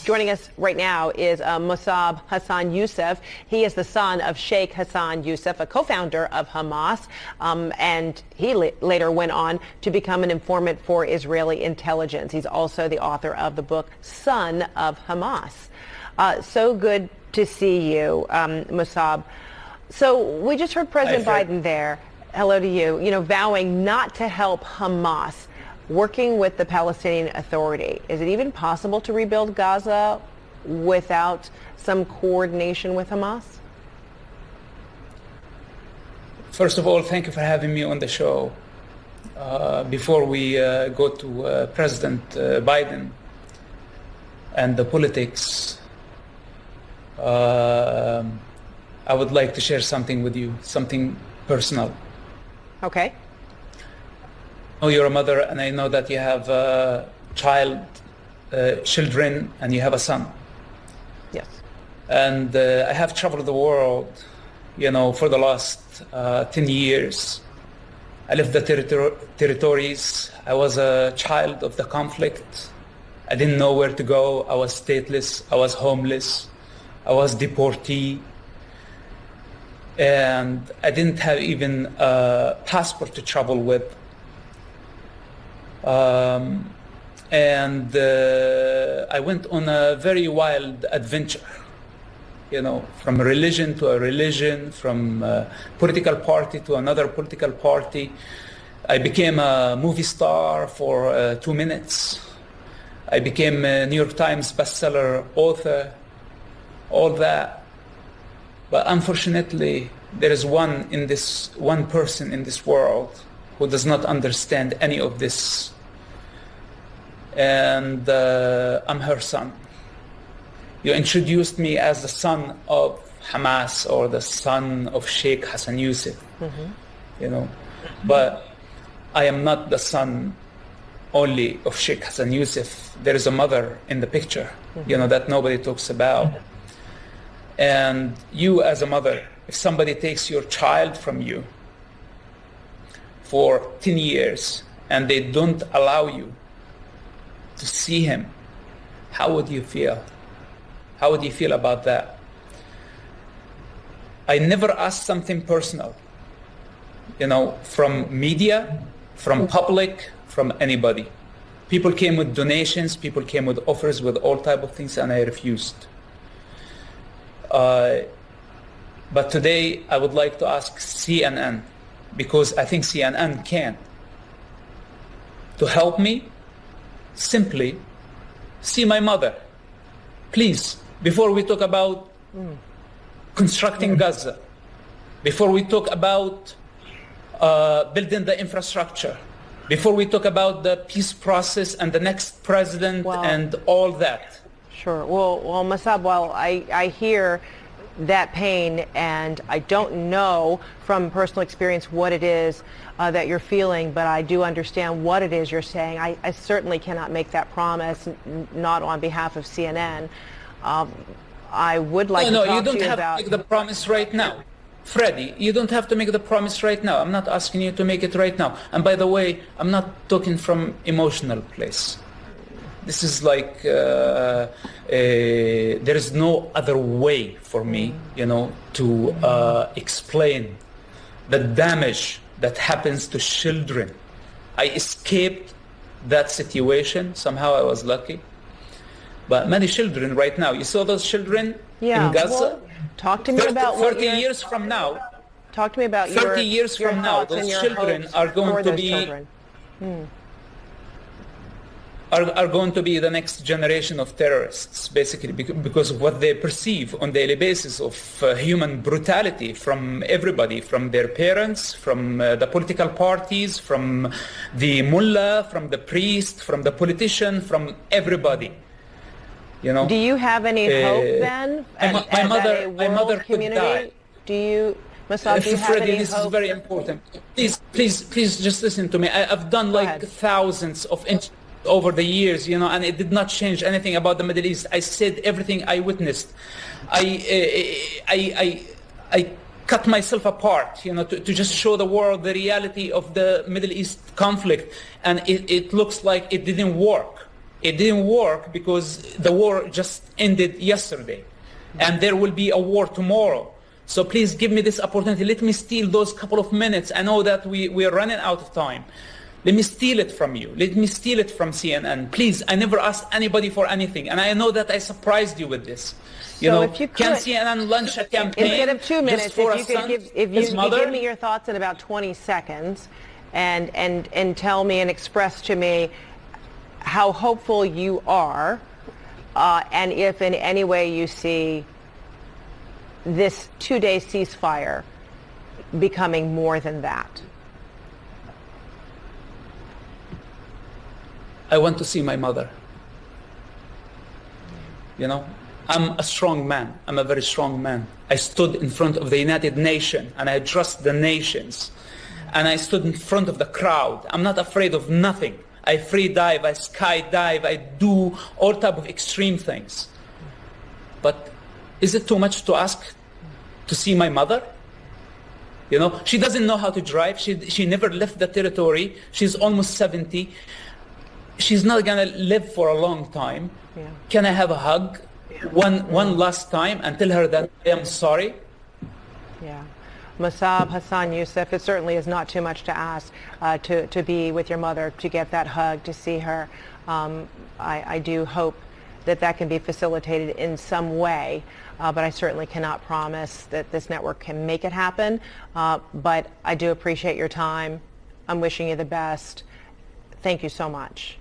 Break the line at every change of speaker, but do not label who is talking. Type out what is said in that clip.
Joining us right now is Mosab Hassan Yousef. He is the son of Sheikh Hassan Yousef, a co-founder of Hamas, and he later went on to become an informant for Israeli intelligence. He's also the author of the book Son of Hamas. So good to see you, Mosab. So we just heard President Biden there, hello to you, vowing not to help Hamas, working with the Palestinian Authority. Is it even possible to rebuild Gaza without some coordination with Hamas?
First of all, thank you for having me on the show. Before we go to President Biden and the politics, I would like to share something with you, something personal.
Okay.
I know you're a mother, and I know that you have children, and you have a son.
Yes.
And I have traveled the world, for the last 10 years. I left the territories. I was a child of the conflict. I didn't know where to go. I was stateless. I was homeless. I was deportee. And I didn't have even a passport to travel with. And I went on a very wild adventure, from a religion to a religion, from a political party to another political party. I became a movie star for 2 minutes. I became a New York Times bestseller author, all that. But unfortunately, there is one person in this world who does not understand any of this. And I'm her son. You introduced me as the son of Hamas or the son of Sheikh Hassan Yousef, But I am not the son only of Sheikh Hassan Yousef. There is a mother in the picture, that nobody talks about. And you as a mother, if somebody takes your child from you for 10 years and they don't allow you to see him, how would you feel? How would you feel about that? I never asked something personal, from media, from public, from anybody. People came with donations, people came with offers, with all type of things, and I refused. But today I would like to ask CNN, because I think CNN can, to help me simply see my mother. Please, before we talk about constructing Gaza, before we talk about building the infrastructure, before we talk about the peace process and the next president and all that.
Sure. Well, Mosab, while I hear that pain, and I don't know from personal experience what it is that you're feeling, but I do understand what it is you're saying. I certainly cannot make that promise, not on behalf of CNN. I would like to talk to you about...
No, you don't have to make the promise right now. Freddie, you don't have to make the promise right now. I'm not asking you to make it right now. And by the way, I'm not talking from emotional place. This is like, there is no other way for me, to explain the damage that happens to children. I escaped that situation. Somehow I was lucky. But many children right now, you saw those children in Gaza?
Well, talk to me about
30 years from now.
Talk to me about
30 years from now, those children are going to be... Are going to be the next generation of terrorists, basically, because of what they perceive on a daily basis of human brutality from everybody, from their parents, from the political parties, from the mullah, from the priest, from the politician, from everybody.
Do you have any hope then?
My mother could die.
Do you, Mosab, do you have
Freddie,
any
this
hope?
is very important. Please, just listen to me. I've done like thousands of over the years, and it did not change anything about the Middle East. I said everything I witnessed. I cut myself apart, to just show the world the reality of the Middle East conflict, and it looks like it didn't work. It didn't work because the war just ended yesterday, and there will be a war tomorrow. So please give me this opportunity. Let me steal those couple of minutes. I know that we are running out of time. Let me steal it from you. Let me steal it from CNN. Please, I never asked anybody for anything. And I know that I surprised you with this.
So if you
can
could,
CNN launch a campaign
instead of 2 minutes,
just for
if you could give me your thoughts in about 20 seconds and tell me and express to me how hopeful you are and if in any way you see this 2-day ceasefire becoming more than that.
I want to see my mother. I'm a strong man. I'm a very strong man. I stood in front of the United Nations and I addressed the nations. And I stood in front of the crowd. I'm not afraid of nothing. I free dive, I skydive, I do all type of extreme things. But is it too much to ask to see my mother? She doesn't know how to drive. She never left the territory. She's almost 70. She's not gonna live for a long time.
Yeah.
Can I have a hug one last time and tell her that I am sorry?
Yeah. Mosab, Hassan, Yousef, it certainly is not too much to ask to be with your mother, to get that hug, to see her. I do hope that can be facilitated in some way, but I certainly cannot promise that this network can make it happen. But I do appreciate your time. I'm wishing you the best. Thank you so much.